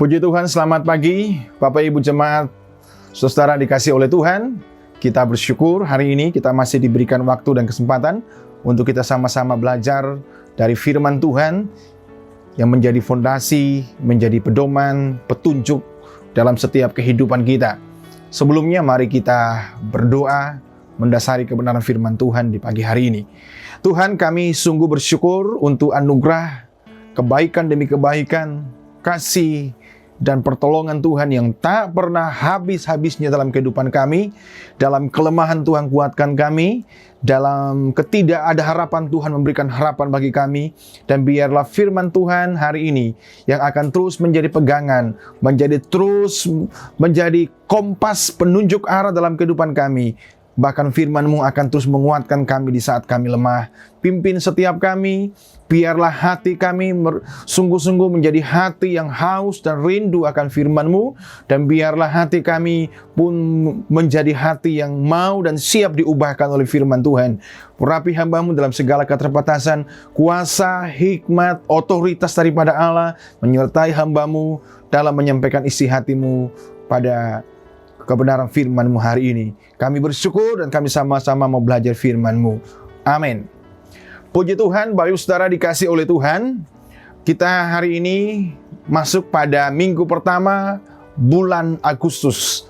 Puji Tuhan, selamat pagi Bapak Ibu Jemaat, saudara dikasih oleh Tuhan. Kita bersyukur hari ini kita masih diberikan waktu dan kesempatan untuk kita sama-sama belajar dari firman Tuhan yang menjadi fondasi, menjadi pedoman, petunjuk dalam setiap kehidupan kita. Sebelumnya mari kita berdoa mendasari kebenaran firman Tuhan di pagi hari ini. Tuhan, kami sungguh bersyukur untuk anugerah, kebaikan demi kebaikan, kasih dan pertolongan Tuhan yang tak pernah habis-habisnya dalam kehidupan kami. Dalam kelemahan Tuhan kuatkan kami, dalam ketidakada harapan Tuhan memberikan harapan bagi kami. Dan biarlah firman Tuhan hari ini yang akan terus menjadi pegangan, menjadi kompas penunjuk arah dalam kehidupan kami. Bahkan firman-Mu akan terus menguatkan kami di saat kami lemah. Pimpin setiap kami, biarlah hati kami sungguh-sungguh menjadi hati yang haus dan rindu akan firman-Mu. Dan biarlah hati kami pun menjadi hati yang mau dan siap diubahkan oleh firman Tuhan. Urapi hamba-Mu dalam segala keterbatasan, kuasa, hikmat, otoritas daripada Allah menyertai hamba-Mu dalam menyampaikan isi hati-Mu pada kebenaran firman-Mu hari ini. Kami bersyukur dan kami sama-sama mau belajar firman-Mu. Amin. Puji Tuhan, Bapak Saudara dikasih oleh Tuhan. Kita hari ini masuk pada minggu pertama bulan Agustus.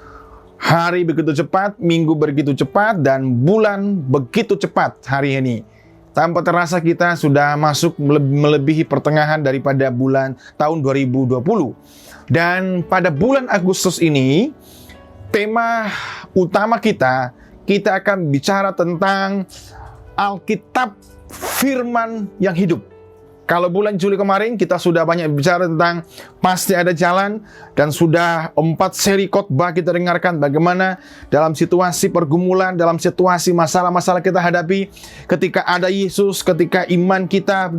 Hari begitu cepat, minggu begitu cepat, dan bulan begitu cepat hari ini. Tanpa terasa kita sudah masuk melebihi pertengahan daripada bulan tahun 2020. Dan pada bulan Agustus ini, tema utama kita akan bicara tentang Alkitab firman yang hidup. Kalau bulan Juli kemarin kita sudah banyak bicara tentang pasti ada jalan, dan sudah 4 seri khotbah kita dengarkan bagaimana dalam situasi pergumulan, dalam situasi masalah-masalah kita hadapi, ketika ada Yesus, ketika iman kita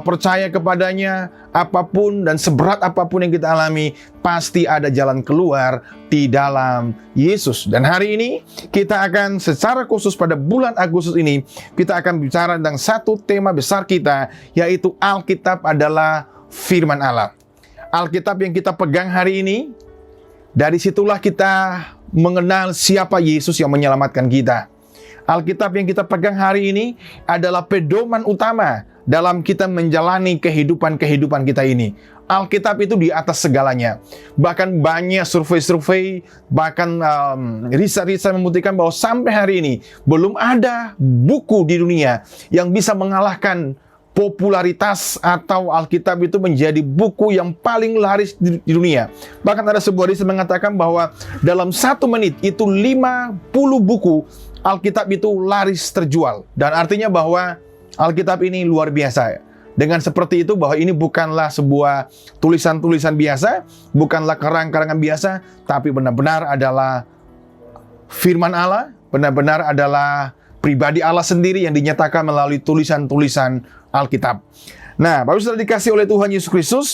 percaya kepadanya, apapun dan seberat apapun yang kita alami, pasti ada jalan keluar di dalam Yesus. Dan hari ini kita akan secara khusus pada bulan Agustus ini, kita akan bicara tentang satu tema besar kita, yaitu Alkitab adalah firman Allah. Alkitab yang kita pegang hari ini, dari situlah kita mengenal siapa Yesus yang menyelamatkan kita. Alkitab yang kita pegang hari ini adalah pedoman utama dalam kita menjalani kehidupan kita ini. Alkitab itu di atas segalanya. Bahkan banyak survei-survei, bahkan riset-riset membuktikan bahwa sampai hari ini belum ada buku di dunia yang bisa mengalahkan popularitas atau Alkitab itu menjadi buku yang paling laris di dunia. Bahkan ada sebuah riset mengatakan bahwa dalam 1 menit itu 50 buku Alkitab itu laris terjual. Dan artinya bahwa Alkitab ini luar biasa. Dengan seperti itu bahwa ini bukanlah sebuah tulisan-tulisan biasa, bukanlah karang-karangan biasa, tapi benar-benar adalah firman Allah, benar-benar adalah pribadi Allah sendiri yang dinyatakan melalui tulisan-tulisan Alkitab. Nah, Bapak Saudara dikasih oleh Tuhan Yesus Kristus,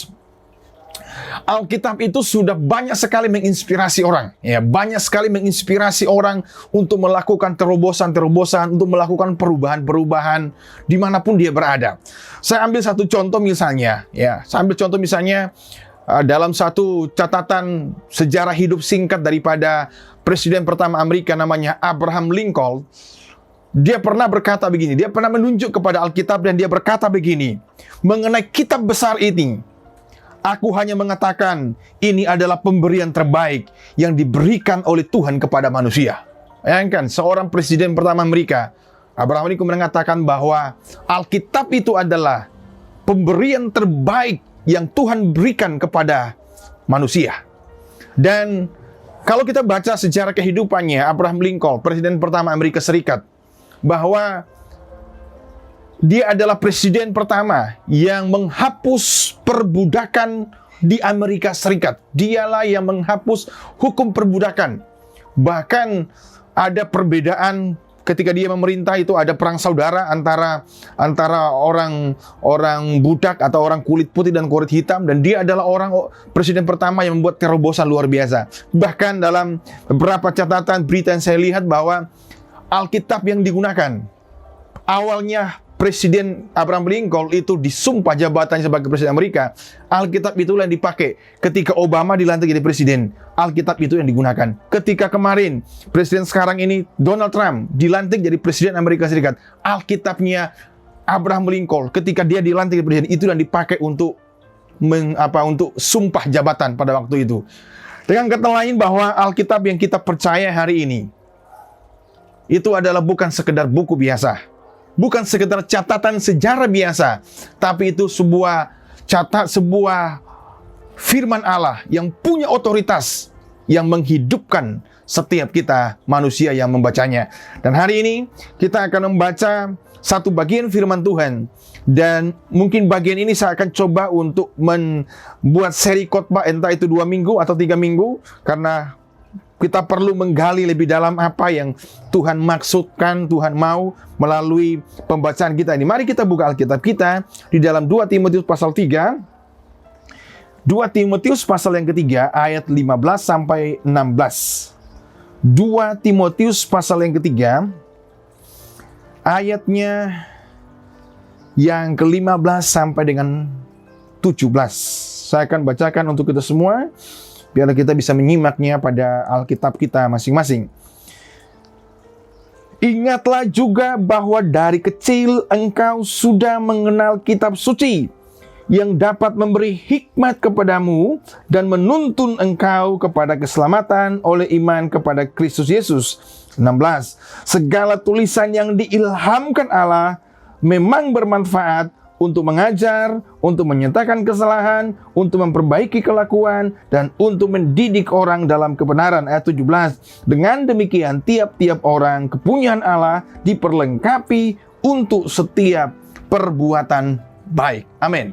Alkitab itu sudah banyak sekali menginspirasi orang. Ya, banyak sekali menginspirasi orang untuk melakukan terobosan-terobosan, untuk melakukan perubahan-perubahan dimanapun dia berada. Saya ambil satu contoh misalnya, dalam satu catatan sejarah hidup singkat daripada Presiden pertama Amerika namanya Abraham Lincoln. Dia pernah berkata begini, dia pernah menunjuk kepada Alkitab dan dia berkata begini, mengenai kitab besar ini, aku hanya mengatakan ini adalah pemberian terbaik yang diberikan oleh Tuhan kepada manusia. Bayangkan, seorang presiden pertama Amerika, Abraham Lincoln, mengatakan bahwa Alkitab itu adalah pemberian terbaik yang Tuhan berikan kepada manusia. Dan kalau kita baca sejarah kehidupannya, Abraham Lincoln, presiden pertama Amerika Serikat, bahwa dia adalah presiden pertama yang menghapus perbudakan di Amerika Serikat. Dialah yang menghapus hukum perbudakan. Bahkan ada perbedaan ketika dia memerintah, itu ada perang saudara antara orang budak atau orang kulit putih dan kulit hitam, dan dia adalah presiden pertama yang membuat terobosan luar biasa. Bahkan dalam beberapa catatan berita yang saya lihat bahwa Alkitab yang digunakan awalnya Presiden Abraham Lincoln itu disumpah jabatannya sebagai Presiden Amerika, Alkitab itulah yang dipakai. Ketika Obama dilantik jadi Presiden, Alkitab itu yang digunakan. Ketika kemarin, Presiden sekarang ini, Donald Trump, dilantik jadi Presiden Amerika Serikat, Alkitabnya Abraham Lincoln, ketika dia dilantik jadi Presiden, itu yang dipakai untuk untuk sumpah jabatan pada waktu itu. Dengan kata lain bahwa Alkitab yang kita percaya hari ini, itu adalah bukan sekedar buku biasa, bukan sekedar catatan sejarah biasa, tapi itu sebuah firman Allah yang punya otoritas, yang menghidupkan setiap kita manusia yang membacanya. Dan hari ini kita akan membaca satu bagian firman Tuhan, dan mungkin bagian ini saya akan coba untuk membuat seri khotbah, entah itu 2 minggu atau 3 minggu, karena kita perlu menggali lebih dalam apa yang Tuhan maksudkan, Tuhan mau melalui pembacaan kita ini. Mari kita buka Alkitab kita di dalam 2 Timotius pasal 3. 2 Timotius pasal yang ketiga ayat 15 sampai 16. 2 Timotius pasal yang ketiga ayatnya yang ke-15 sampai dengan 17. Saya akan bacakan untuk kita semua, biar kita bisa menyimaknya pada Alkitab kita masing-masing. Ingatlah juga bahwa dari kecil engkau sudah mengenal kitab suci, yang dapat memberi hikmat kepadamu dan menuntun engkau kepada keselamatan oleh iman kepada Kristus Yesus. 16. Segala tulisan yang diilhamkan Allah memang bermanfaat untuk mengajar, untuk menyatakan kesalahan, untuk memperbaiki kelakuan, dan untuk mendidik orang dalam kebenaran. Ayat 17. Dengan demikian, tiap-tiap orang kepunyaan Allah diperlengkapi untuk setiap perbuatan baik. Amin.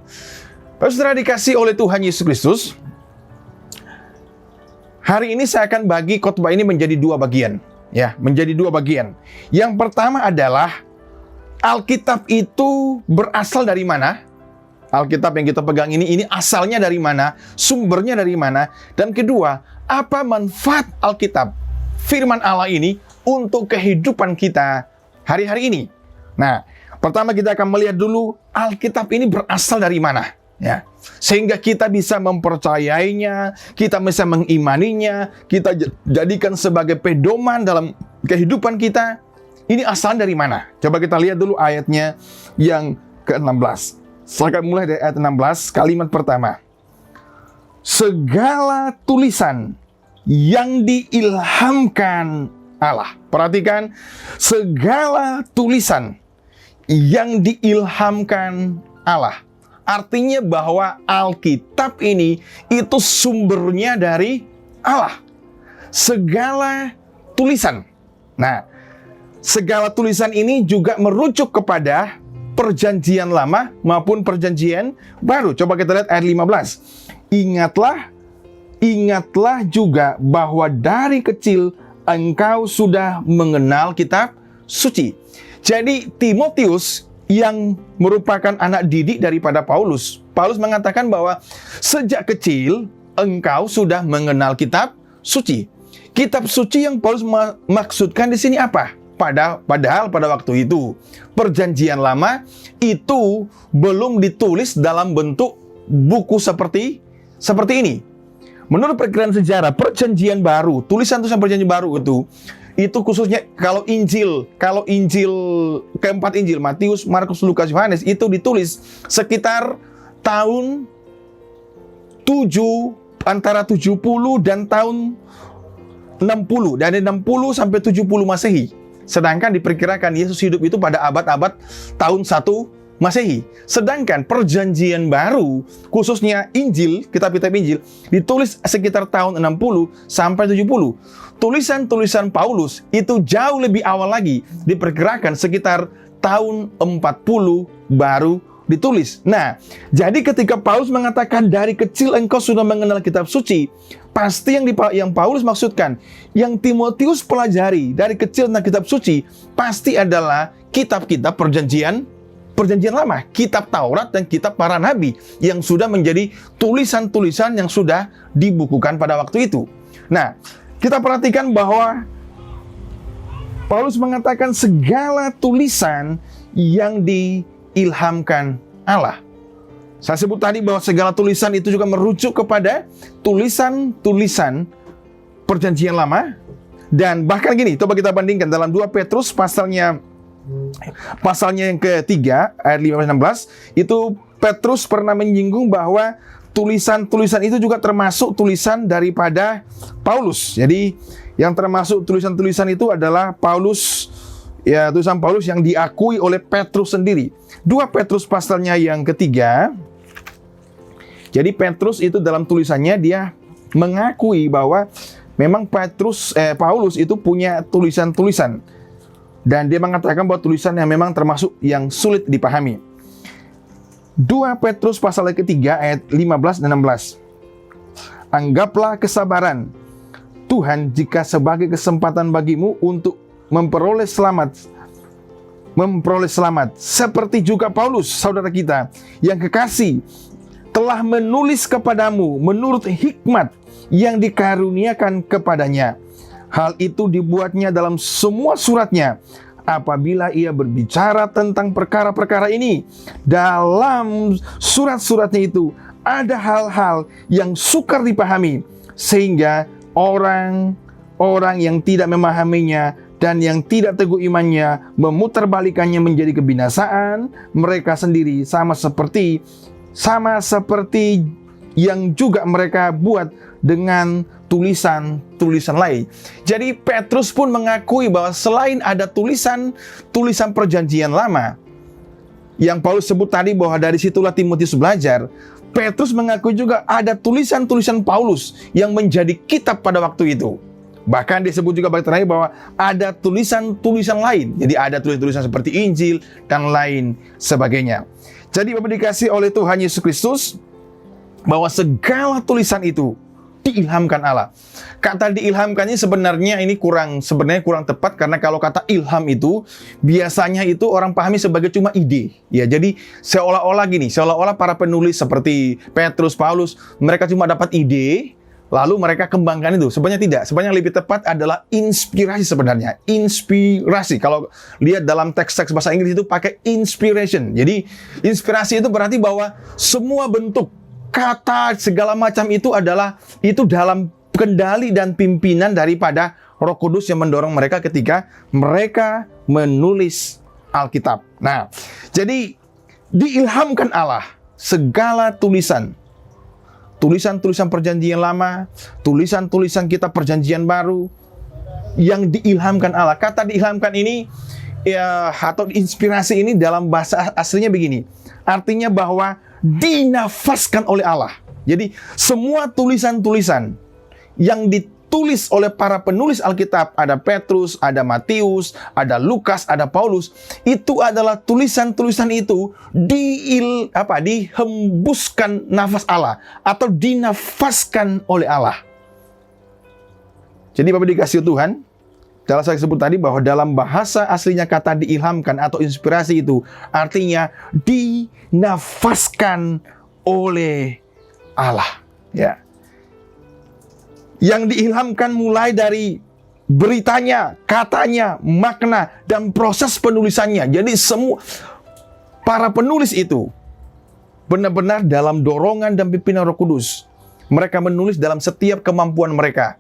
Saudara dikasih oleh Tuhan Yesus Kristus, hari ini saya akan bagi khotbah ini menjadi 2 bagian. Ya, menjadi 2 bagian. Yang pertama adalah Alkitab itu berasal dari mana? Alkitab yang kita pegang ini asalnya dari mana? Sumbernya dari mana? Dan kedua, apa manfaat Alkitab, firman Allah ini untuk kehidupan kita hari-hari ini? Nah, pertama kita akan melihat dulu Alkitab ini berasal dari mana, ya. Sehingga kita bisa mempercayainya, kita bisa mengimaninya, kita jadikan sebagai pedoman dalam kehidupan kita. Ini asal dari mana? Coba kita lihat dulu ayatnya yang ke-16. Saya akan mulai dari ayat 16, kalimat pertama. Segala tulisan yang diilhamkan Allah. Perhatikan, segala tulisan yang diilhamkan Allah. Artinya bahwa Alkitab ini itu sumbernya dari Allah. Segala tulisan. Nah, segala tulisan ini juga merujuk kepada Perjanjian Lama maupun Perjanjian Baru. Coba kita lihat ayat 15. Ingatlah juga bahwa dari kecil engkau sudah mengenal kitab suci. Jadi Timotius yang merupakan anak didik daripada Paulus mengatakan bahwa sejak kecil engkau sudah mengenal kitab suci. Kitab suci yang Paulus maksudkan di sini apa? Padahal pada waktu itu Perjanjian Lama itu belum ditulis dalam bentuk buku seperti ini. Menurut perkiraan sejarah, Perjanjian Baru, tulisan-tulisan Perjanjian Baru itu khususnya kalau keempat Injil, Matius, Markus, Lukas, Yohanes, itu ditulis sekitar tahun antara 70 dan tahun 60, dari 60 sampai 70 Masehi. Sedangkan diperkirakan Yesus hidup itu pada abad-abad tahun 1 Masehi. Sedangkan Perjanjian Baru, khususnya Injil, kitab-kitab Injil, ditulis sekitar tahun 60 sampai 70. Tulisan-tulisan Paulus itu jauh lebih awal lagi, diperkirakan sekitar tahun 40 baru ditulis. Nah, jadi ketika Paulus mengatakan dari kecil engkau sudah mengenal kitab suci, pasti yang Paulus maksudkan, yang Timotius pelajari dari kecil tentang kitab suci, pasti adalah kitab-kitab Perjanjian Lama, kitab Taurat dan kitab para nabi yang sudah menjadi tulisan-tulisan yang sudah dibukukan pada waktu itu. Nah, kita perhatikan bahwa Paulus mengatakan segala tulisan yang diilhamkan Allah. Saya sebut tadi bahwa segala tulisan itu juga merujuk kepada tulisan-tulisan Perjanjian Lama. Dan bahkan gini, coba kita bandingkan dalam 2 Petrus pasalnya yang ketiga ayat 15-16, itu Petrus pernah menyinggung bahwa tulisan-tulisan itu juga termasuk tulisan daripada Paulus. Jadi yang termasuk tulisan-tulisan itu adalah Paulus, ya, tulisan Paulus yang diakui oleh Petrus sendiri. 2 Petrus pasalnya yang ketiga. Jadi Petrus itu dalam tulisannya dia mengakui bahwa memang Paulus itu punya tulisan-tulisan. Dan dia mengatakan bahwa tulisan yang memang termasuk yang sulit dipahami. 2 Petrus pasal ketiga ayat 15 dan 16. Anggaplah kesabaran Tuhan jika sebagai kesempatan bagimu untuk memperoleh selamat. Seperti juga Paulus, saudara kita, yang kekasih, telah menulis kepadamu menurut hikmat yang dikaruniakan kepadanya. Hal itu dibuatnya dalam semua suratnya. Apabila ia berbicara tentang perkara-perkara ini, dalam surat-suratnya itu ada hal-hal yang sukar dipahami, sehingga orang yang tidak memahaminya dan yang tidak teguh imannya memutarbalikannya menjadi kebinasaan mereka sendiri, sama seperti yang juga mereka buat dengan tulisan-tulisan lain. Jadi Petrus pun mengakui bahwa selain ada tulisan Perjanjian Lama yang Paulus sebut tadi bahwa dari situlah Timotius belajar, Petrus mengakui juga ada tulisan-tulisan Paulus yang menjadi kitab pada waktu itu. Bahkan disebut juga bagian terakhir bahwa ada tulisan-tulisan lain. Jadi ada tulisan-tulisan seperti Injil dan lain sebagainya. Jadi Bapak dikasih oleh Tuhan Yesus Kristus bahwa segala tulisan itu diilhamkan Allah. Kata diilhamkan ini sebenarnya kurang tepat, karena kalau kata ilham itu biasanya itu orang pahami sebagai cuma ide. Ya, jadi seolah-olah para penulis seperti Petrus, Paulus, mereka cuma dapat ide lalu mereka kembangkan itu. Sebenarnya tidak. Sebenarnya lebih tepat adalah inspirasi sebenarnya. Inspirasi. Kalau lihat dalam teks-teks bahasa Inggris itu pakai inspiration. Jadi inspirasi itu berarti bahwa semua bentuk kata segala macam itu dalam kendali dan pimpinan daripada Roh Kudus yang mendorong mereka ketika mereka menulis Alkitab. Nah, jadi diilhamkan Allah segala tulisan Perjanjian Lama, tulisan Kitab Perjanjian Baru yang diilhamkan Allah. Kata diilhamkan ini atau inspirasi ini dalam bahasa aslinya begini. Artinya bahwa dinafaskan oleh Allah. Jadi semua tulisan-tulisan yang ditulis oleh para penulis Alkitab, ada Petrus, ada Matius, ada Lukas, ada Paulus, itu adalah tulisan-tulisan itu dihembuskan nafas Allah atau dinafaskan oleh Allah. Jadi Bapak dikasih Tuhan, dalam saya sebut tadi bahwa dalam bahasa aslinya kata diilhamkan atau inspirasi itu artinya dinafaskan oleh Allah. Ya. Yang diilhamkan mulai dari beritanya, katanya, makna, dan proses penulisannya. Jadi semua para penulis itu benar-benar dalam dorongan dan pimpinan Roh Kudus. Mereka menulis dalam setiap kemampuan mereka.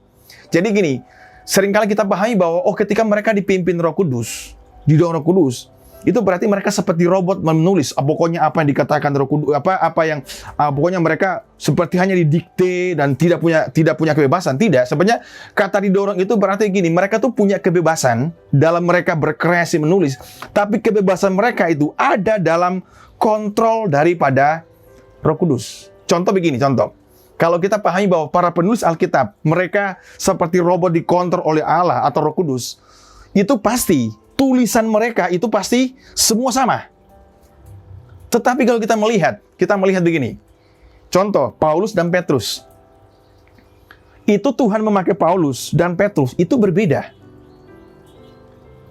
Jadi gini, seringkali kita pahami bahwa ketika mereka dipimpin Roh Kudus, didorong Roh Kudus, itu berarti mereka seperti robot menulis. Pokoknya apa yang dikatakan Roh Kudus, pokoknya mereka seperti hanya didikte dan tidak punya kebebasan. Tidak, sebenarnya kata didorong itu berarti gini, mereka tuh punya kebebasan dalam mereka berkreasi menulis, tapi kebebasan mereka itu ada dalam kontrol daripada Roh Kudus. Contoh begini, kalau kita pahami bahwa para penulis Alkitab, mereka seperti robot dikontrol oleh Allah atau Roh Kudus, itu pasti, tulisan mereka itu pasti semua sama. Tetapi kalau kita melihat begini. Contoh, Paulus dan Petrus. Itu Tuhan memakai Paulus dan Petrus, itu berbeda.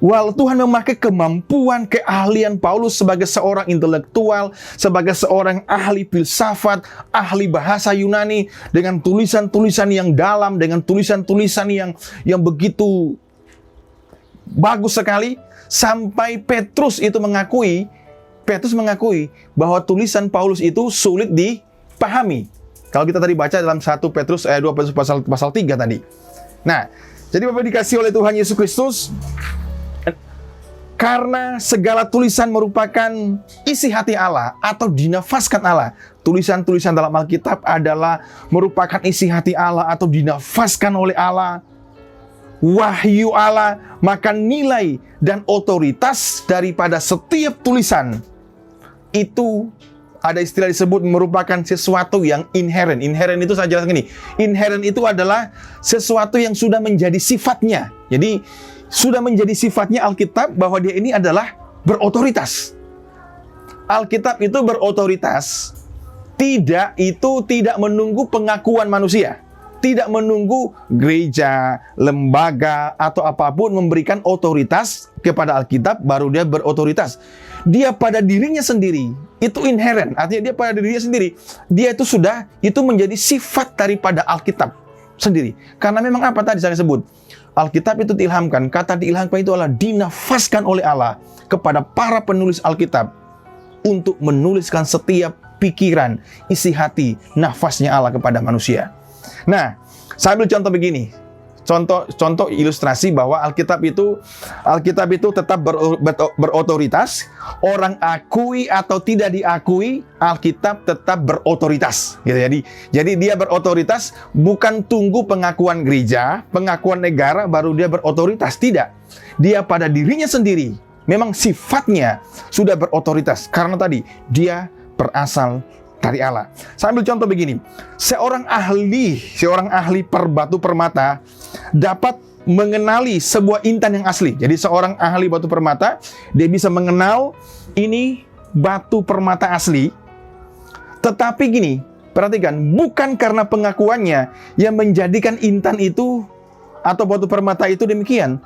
Walau Tuhan memakai kemampuan, keahlian Paulus sebagai seorang intelektual, sebagai seorang ahli filsafat, ahli bahasa Yunani, dengan tulisan-tulisan yang dalam, dengan tulisan-tulisan yang begitu bagus sekali sampai Petrus mengakui bahwa tulisan Paulus itu sulit dipahami. Kalau kita tadi baca dalam 1 Petrus ayat 2 pasal 3 tadi. Nah, jadi Bapak dikasih oleh Tuhan Yesus Kristus, karena segala tulisan merupakan isi hati Allah atau dinafaskan Allah. Tulisan-tulisan dalam Alkitab adalah merupakan isi hati Allah atau dinafaskan oleh Allah. Wahyu Allah, maka nilai dan otoritas daripada setiap tulisan itu ada istilah disebut merupakan sesuatu yang inherent. Inherent itu saya jelaskan gini. Inherent itu adalah sesuatu yang sudah menjadi sifatnya. Jadi sudah menjadi sifatnya Alkitab bahwa dia ini adalah berotoritas. Alkitab itu berotoritas. Tidak menunggu pengakuan manusia. Tidak menunggu gereja, lembaga, atau apapun memberikan otoritas kepada Alkitab, baru dia berotoritas. Dia pada dirinya sendiri, itu inherent. Artinya dia pada dirinya sendiri, dia itu menjadi sifat daripada Alkitab sendiri. Karena memang apa tadi saya sebut? Alkitab itu diilhamkan. Kata diilhamkan itu adalah dinafaskan oleh Allah kepada para penulis Alkitab untuk menuliskan setiap pikiran, isi hati, nafasnya Allah kepada manusia. Nah, saya ambil contoh begini. Contoh ilustrasi bahwa Alkitab itu tetap berotoritas. Orang akui atau tidak diakui, Alkitab tetap berotoritas. Gitu. Jadi dia berotoritas bukan tunggu pengakuan gereja, pengakuan negara baru dia berotoritas. Tidak. Dia pada dirinya sendiri memang sifatnya sudah berotoritas karena tadi dia berasal dari Allah. Saya ambil contoh begini. Seorang ahli batu permata dapat mengenali sebuah intan yang asli. Jadi seorang ahli batu permata, dia bisa mengenal ini batu permata asli. Tetapi gini, perhatikan, bukan karena pengakuannya yang menjadikan intan itu atau batu permata itu demikian.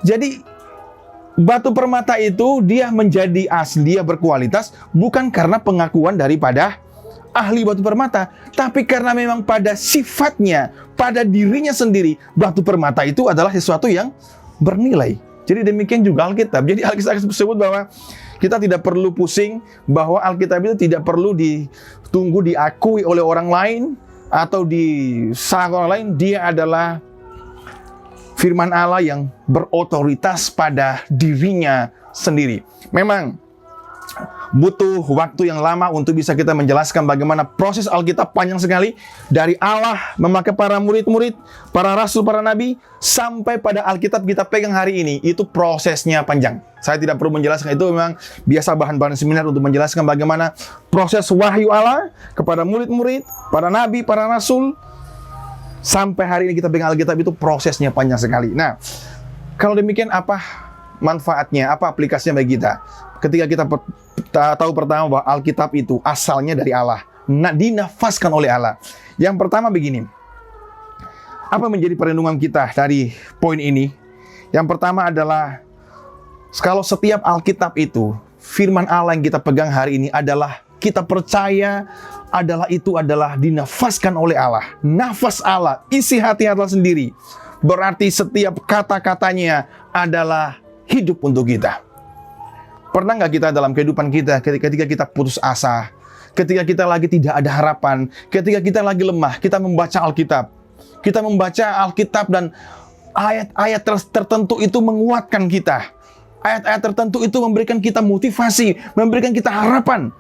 Jadi batu permata itu dia menjadi asli, dia berkualitas bukan karena pengakuan daripada ahli batu permata, tapi karena memang pada sifatnya, pada dirinya sendiri, batu permata itu adalah sesuatu yang bernilai. Jadi demikian juga Alkitab. Jadi Alkitab tersebut bahwa kita tidak perlu pusing bahwa Alkitab itu tidak perlu ditunggu diakui oleh orang lain atau disahkan orang lain. Dia adalah firman Allah yang berotoritas pada dirinya sendiri. Memang butuh waktu yang lama untuk bisa kita menjelaskan bagaimana proses Alkitab panjang sekali. Dari Allah memakai para murid-murid, para rasul, para nabi, sampai pada Alkitab kita pegang hari ini. Itu prosesnya panjang. Saya tidak perlu menjelaskan itu, memang biasa bahan-bahan seminar untuk menjelaskan bagaimana proses wahyu Allah kepada murid-murid, para nabi, para rasul. Sampai hari ini kita pegang Alkitab itu prosesnya panjang sekali. Nah, kalau demikian apa manfaatnya, apa aplikasinya bagi kita? Ketika kita tahu pertama bahwa Alkitab itu asalnya dari Allah, dinafaskan oleh Allah. Yang pertama begini, apa menjadi perlindungan kita dari poin ini? Yang pertama adalah, kalau setiap Alkitab itu, firman Allah yang kita pegang hari ini adalah, kita percaya itu adalah dinafaskan oleh Allah. Nafas Allah, isi hati Allah sendiri. Berarti setiap kata-katanya adalah hidup untuk kita. Pernah nggak kita dalam kehidupan kita ketika kita putus asa, ketika kita lagi tidak ada harapan, ketika kita lagi lemah, kita membaca Alkitab. Kita membaca Alkitab dan ayat-ayat tertentu itu menguatkan kita. Ayat-ayat tertentu itu memberikan kita motivasi, memberikan kita harapan.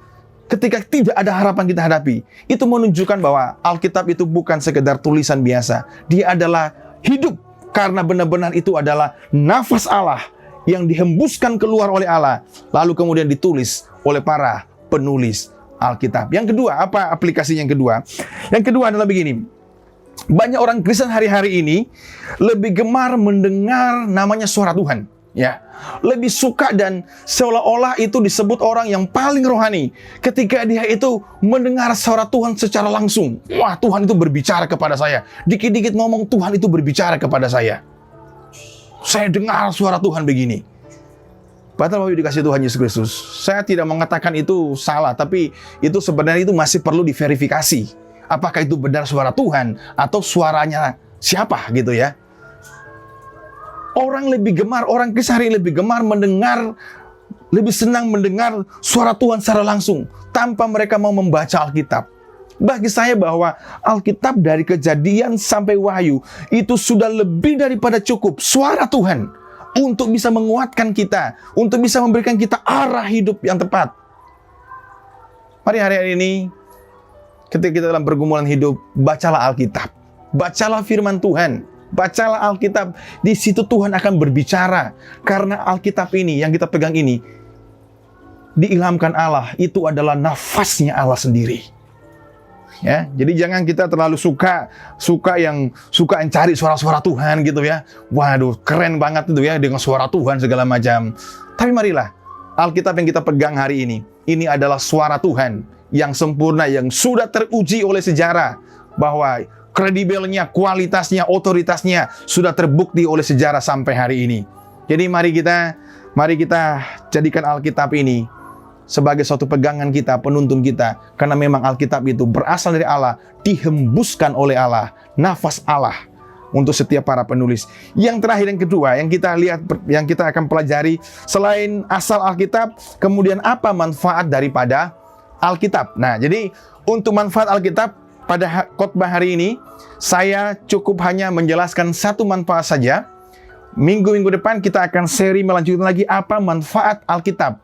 Ketika tidak ada harapan kita hadapi, itu menunjukkan bahwa Alkitab itu bukan sekedar tulisan biasa. Dia adalah hidup karena benar-benar itu adalah nafas Allah yang dihembuskan keluar oleh Allah, lalu kemudian ditulis oleh para penulis Alkitab. Yang kedua, apa aplikasinya yang kedua? Yang kedua adalah begini. Banyak orang Kristen hari-hari ini lebih gemar mendengar namanya suara Tuhan. Ya, lebih suka dan seolah-olah itu disebut orang yang paling rohani ketika dia itu mendengar suara Tuhan secara langsung. Wah, Tuhan itu berbicara kepada saya. Dikit-dikit ngomong Tuhan itu berbicara kepada saya. Saya dengar suara Tuhan begini. Padahal Bapak dikasih Tuhan Yesus Kristus, saya tidak mengatakan itu salah, tapi itu sebenarnya itu masih perlu diverifikasi. Apakah itu benar suara Tuhan atau suaranya siapa gitu ya? Orang lebih gemar, orang kesehari lebih gemar mendengar, lebih senang mendengar suara Tuhan secara langsung tanpa mereka mau membaca Alkitab. Bagi saya bahwa Alkitab dari Kejadian sampai Wahyu itu sudah lebih daripada cukup suara Tuhan untuk bisa menguatkan kita, untuk bisa memberikan kita arah hidup yang tepat. Mari hari ini, ketika kita dalam pergumulan hidup, bacalah Alkitab, bacalah firman Tuhan. Bacalah Alkitab, di situ Tuhan akan berbicara. Karena Alkitab ini, yang kita pegang ini, diilhamkan Allah, itu adalah nafasnya Allah sendiri. Ya, jadi jangan kita terlalu suka mencari suara-suara Tuhan gitu ya. Waduh, keren banget itu ya dengan suara Tuhan segala macam. Tapi marilah, Alkitab yang kita pegang hari ini adalah suara Tuhan yang sempurna, yang sudah teruji oleh sejarah, bahwa kredibelnya, kualitasnya, otoritasnya sudah terbukti oleh sejarah sampai hari ini. Jadi mari kita jadikan Alkitab ini sebagai suatu pegangan kita, penuntun kita. Karena memang Alkitab itu berasal dari Allah, dihembuskan oleh Allah, nafas Allah untuk setiap para penulis. Yang terakhir, yang kedua, yang kita lihat, yang kita akan pelajari, selain asal Alkitab, kemudian apa manfaat daripada Alkitab. Nah, jadi untuk manfaat Alkitab, pada khotbah hari ini, saya cukup hanya menjelaskan satu manfaat saja. Minggu-minggu depan kita akan seri melanjutkan lagi apa manfaat Alkitab.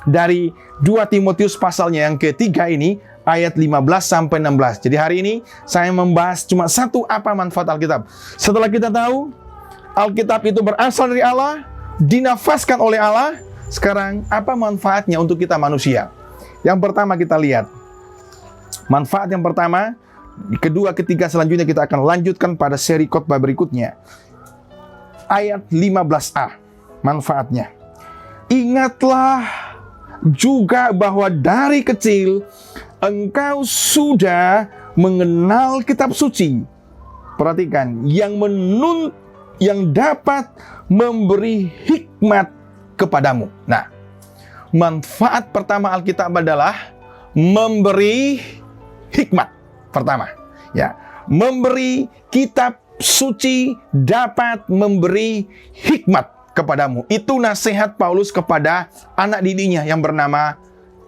Dari 2 Timotius pasalnya yang ketiga ini, ayat 15 sampai 16. Jadi hari ini saya membahas cuma satu, apa manfaat Alkitab. Setelah kita tahu Alkitab itu berasal dari Allah, dinafaskan oleh Allah, sekarang apa manfaatnya untuk kita manusia? Yang pertama kita lihat. Manfaat yang pertama, kedua, ketiga, selanjutnya kita akan lanjutkan pada seri khotbah berikutnya. Ayat 15a, manfaatnya. Ingatlah juga bahwa dari kecil engkau sudah mengenal kitab suci. Perhatikan, yang dapat memberi hikmat kepadamu. Nah, manfaat pertama Alkitab adalah memberi hikmat. Pertama, ya, memberi kitab suci dapat memberi hikmat kepadamu. Itu nasihat Paulus kepada anak didiknya yang bernama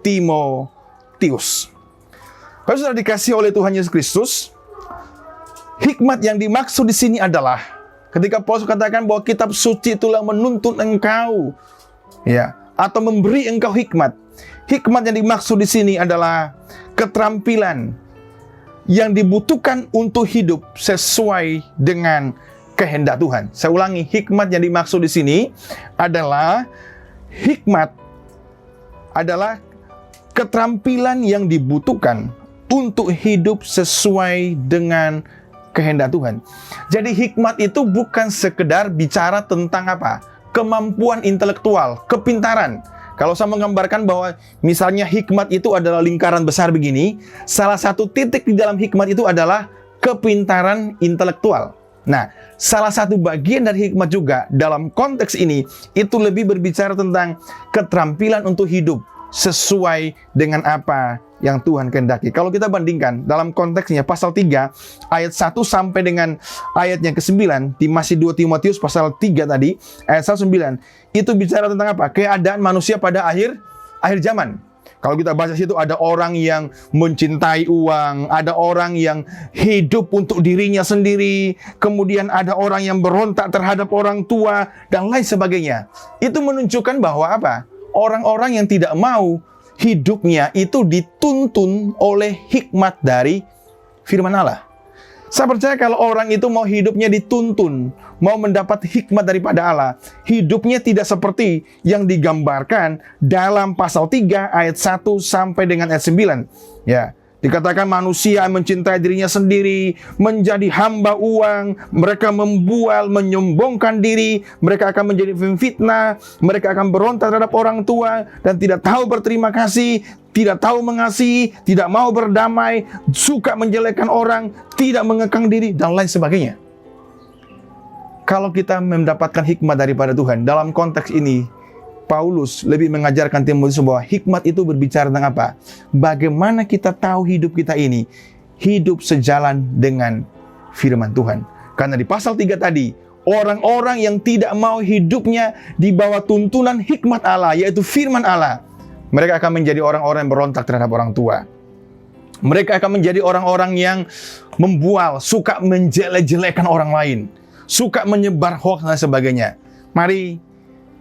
Timotius. Kalau sudah dikasih oleh Tuhan Yesus Kristus, hikmat yang dimaksud di sini adalah ketika Paulus katakan bahwa kitab suci itulah menuntun engkau, ya, atau memberi engkau hikmat. Hikmat yang dimaksud di sini adalah keterampilan yang dibutuhkan untuk hidup sesuai dengan kehendak Tuhan. Saya ulangi, hikmat yang dimaksud di sini adalah keterampilan yang dibutuhkan untuk hidup sesuai dengan kehendak Tuhan. Jadi hikmat itu bukan sekedar bicara tentang apa? Kemampuan intelektual, kepintaran. Kalau saya menggambarkan bahwa misalnya hikmat itu adalah lingkaran besar begini, salah satu titik di dalam hikmat itu adalah kepintaran intelektual. Nah, salah satu bagian dari hikmat juga dalam konteks ini, itu lebih berbicara tentang keterampilan untuk hidup sesuai dengan apa yang Tuhan kehendaki. Kalau kita bandingkan dalam konteksnya pasal 3 ayat 1 sampai dengan ayatnya ke-9 di masih 2 Timotius pasal 3 tadi ayat 1-9 itu bicara tentang apa? Keadaan manusia pada akhir zaman. Kalau kita baca situ ada orang yang mencintai uang, ada orang yang hidup untuk dirinya sendiri, kemudian ada orang yang berontak terhadap orang tua dan lain sebagainya. Itu menunjukkan bahwa apa? Orang-orang yang tidak mau hidupnya itu dituntun oleh hikmat dari firman Allah. Saya percaya kalau orang itu mau hidupnya dituntun, mau mendapat hikmat daripada Allah, hidupnya tidak seperti yang digambarkan dalam pasal 3 ayat 1 sampai dengan ayat 9. Ya, dikatakan manusia mencintai dirinya sendiri, menjadi hamba uang, mereka membual, menyombongkan diri, mereka akan menjadi pemfitnah, mereka akan berontak terhadap orang tua dan tidak tahu berterima kasih, tidak tahu mengasihi, tidak mau berdamai, suka menjelekkan orang, tidak mengekang diri, dan lain sebagainya. Kalau kita mendapatkan hikmat daripada Tuhan, dalam konteks ini, Paulus lebih mengajarkan Timotius bahwa hikmat itu berbicara tentang apa? Bagaimana kita tahu hidup kita ini, hidup sejalan dengan firman Tuhan. Karena di pasal 3 tadi, Orang-orang yang tidak mau hidupnya di bawah tuntunan hikmat Allah, yaitu firman Allah, mereka akan menjadi orang-orang yang berontak terhadap orang tua. Mereka akan menjadi orang-orang yang membual, suka menjelek-jelekan orang lain, suka menyebar hoax dan sebagainya. Mari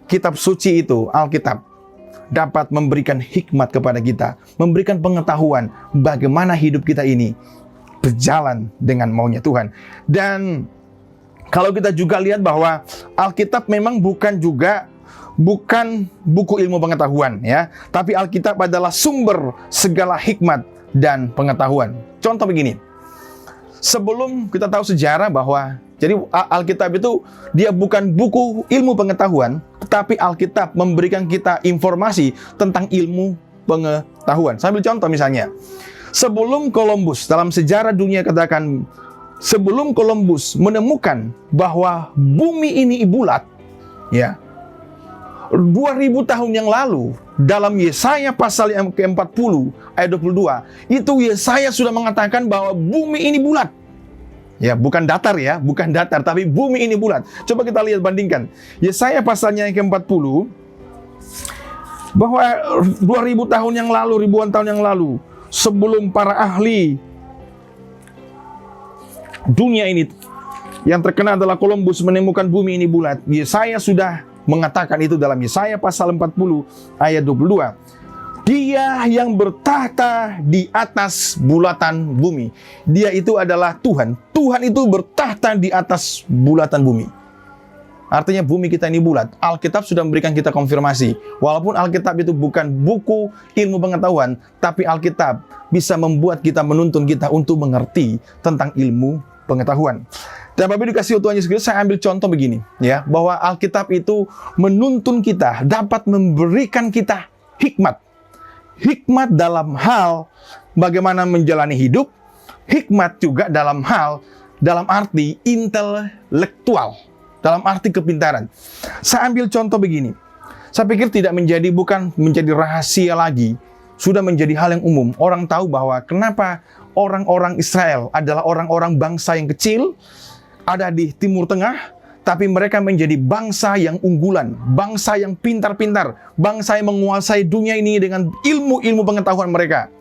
kitab suci itu, Alkitab, dapat memberikan hikmat kepada kita, memberikan pengetahuan bagaimana hidup kita ini berjalan dengan maunya Tuhan. Dan kalau kita juga lihat bahwa Alkitab memang bukan buku ilmu pengetahuan, ya, tapi Alkitab adalah sumber segala hikmat dan pengetahuan. Contoh begini, sebelum kita tahu sejarah bahwa jadi Alkitab itu dia bukan buku ilmu pengetahuan, tetapi Alkitab memberikan kita informasi tentang ilmu pengetahuan. Saya ambil contoh misalnya, sebelum Columbus, dalam sejarah dunia katakan, sebelum Columbus menemukan bahwa bumi ini bulat, ya, 2000 tahun yang lalu, dalam Yesaya pasal yang ke-40 ayat 22, itu Yesaya sudah mengatakan bahwa bumi ini bulat. Ya, bukan datar ya, bukan datar, tapi bumi ini bulat. Coba kita lihat, bandingkan. Yesaya pasalnya yang ke-40, bahwa 2000 tahun yang lalu, ribuan tahun yang lalu, sebelum para ahli dunia ini, yang terkenal adalah Columbus menemukan bumi ini bulat, Yesaya sudah mengatakan itu dalam Yesaya pasal 40 ayat 22. Dia yang bertahta di atas bulatan bumi. Dia itu adalah Tuhan. Tuhan itu bertahta di atas bulatan bumi. Artinya bumi kita ini bulat. Alkitab sudah memberikan kita konfirmasi. Walaupun Alkitab itu bukan buku ilmu pengetahuan, tapi Alkitab bisa membuat kita, menuntun kita untuk mengerti tentang ilmu pengetahuan. Dan Bapak dikasih Tuhan Yesus Kristus, saya ambil contoh begini, ya, bahwa Alkitab itu menuntun kita, dapat memberikan kita hikmat. Hikmat dalam hal bagaimana menjalani hidup, hikmat juga dalam arti intelektual, dalam arti kepintaran. Saya ambil contoh begini. Saya pikir bukan menjadi rahasia lagi, sudah menjadi hal yang umum. Orang tahu bahwa kenapa orang-orang Israel adalah orang-orang bangsa yang kecil, ada di Timur Tengah, tapi mereka menjadi bangsa yang unggulan, bangsa yang pintar-pintar, bangsa yang menguasai dunia ini dengan ilmu-ilmu pengetahuan mereka.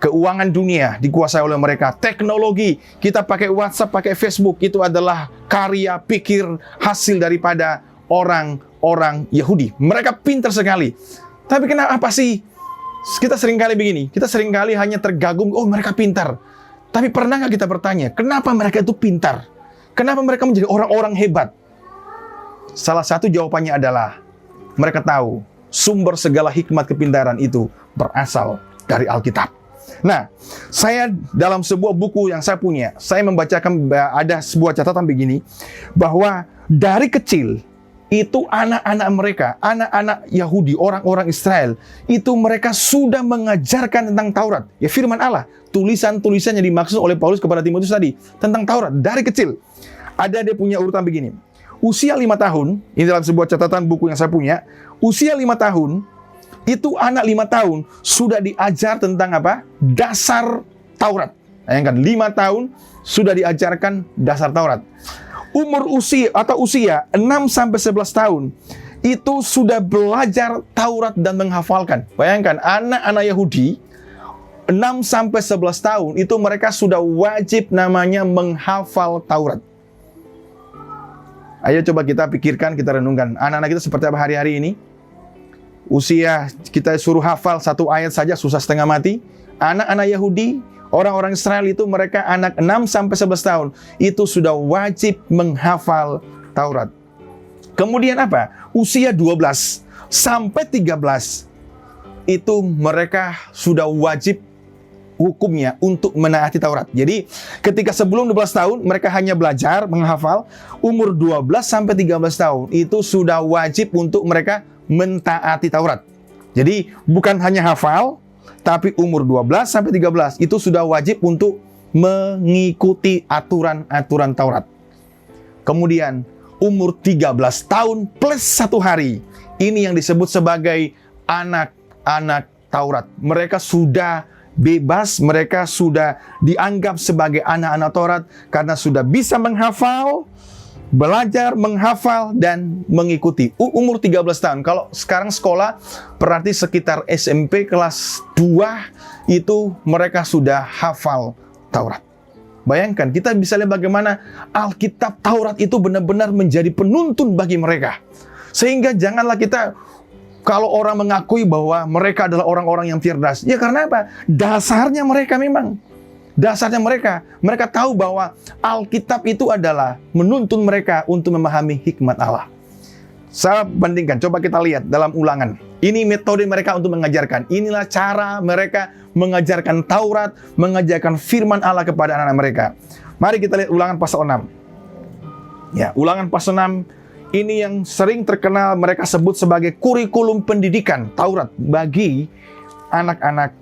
Keuangan dunia dikuasai oleh mereka. Teknologi, kita pakai WhatsApp, pakai Facebook, itu adalah karya pikir hasil daripada orang-orang Yahudi. Mereka pintar sekali. Tapi kenapa sih kita seringkali begini? Kita seringkali hanya tergagum, oh mereka pintar. Tapi pernah nggak kita bertanya, kenapa mereka itu pintar? Kenapa mereka menjadi orang-orang hebat? Salah satu jawabannya adalah mereka tahu sumber segala hikmat kepintaran itu berasal dari Alkitab. Nah, saya dalam sebuah buku yang saya punya, saya membacakan, ada sebuah catatan begini, bahwa dari kecil itu anak-anak mereka, anak-anak Yahudi, orang-orang Israel, itu mereka sudah mengajarkan tentang Taurat. Ya, firman Allah, tulisan-tulisan yang dimaksud oleh Paulus kepada Timotius tadi, tentang Taurat, dari kecil. Ada dia punya urutan begini. Usia 5 tahun, ini dalam sebuah catatan buku yang saya punya, usia 5 tahun, itu anak 5 tahun sudah diajar tentang apa? Dasar Taurat. Bayangkan, 5 tahun sudah diajarkan dasar Taurat. Usia 6-11 tahun, itu sudah belajar Taurat dan menghafalkan. Bayangkan, anak-anak Yahudi 6-11 tahun, itu mereka sudah wajib namanya menghafal Taurat. Ayo coba kita pikirkan, kita renungkan. Anak-anak kita seperti apa hari-hari ini? Usia kita suruh hafal 1 ayat saja susah setengah mati. Anak-anak Yahudi, orang-orang Israel itu mereka anak 6-11 tahun. Itu sudah wajib menghafal Taurat. Kemudian apa? Usia 12 sampai 13. Itu mereka sudah wajib hukumnya untuk menaati Taurat. Jadi ketika sebelum 12 tahun mereka hanya belajar menghafal, umur 12 sampai 13 tahun itu sudah wajib untuk mereka mentaati Taurat. Jadi bukan hanya hafal, tapi umur 12 sampai 13 itu sudah wajib untuk mengikuti aturan-aturan Taurat. Kemudian umur 13 tahun plus 1 hari, ini yang disebut sebagai anak-anak Taurat. Mereka sudah bebas, mereka sudah dianggap sebagai anak-anak Taurat karena sudah bisa menghafal belajar, menghafal, dan mengikuti. Umur 13 tahun. Kalau sekarang sekolah, berarti sekitar SMP kelas 2 itu mereka sudah hafal Taurat. Bayangkan, kita bisa lihat bagaimana Alkitab Taurat itu benar-benar menjadi penuntun bagi mereka. Sehingga janganlah kita, kalau orang mengakui bahwa mereka adalah orang-orang yang cerdas, ya karena apa? Dasarnya mereka memang. Dasarnya mereka tahu bahwa Alkitab itu adalah menuntun mereka untuk memahami hikmat Allah. Saya bandingkan, coba kita lihat dalam Ulangan. Ini metode mereka untuk mengajarkan. Inilah cara mereka mengajarkan Taurat, mengajarkan firman Allah kepada anak-anak mereka. Mari kita lihat Ulangan pasal 6. Ya, Ulangan pasal 6 ini yang sering terkenal mereka sebut sebagai kurikulum pendidikan Taurat bagi anak-anak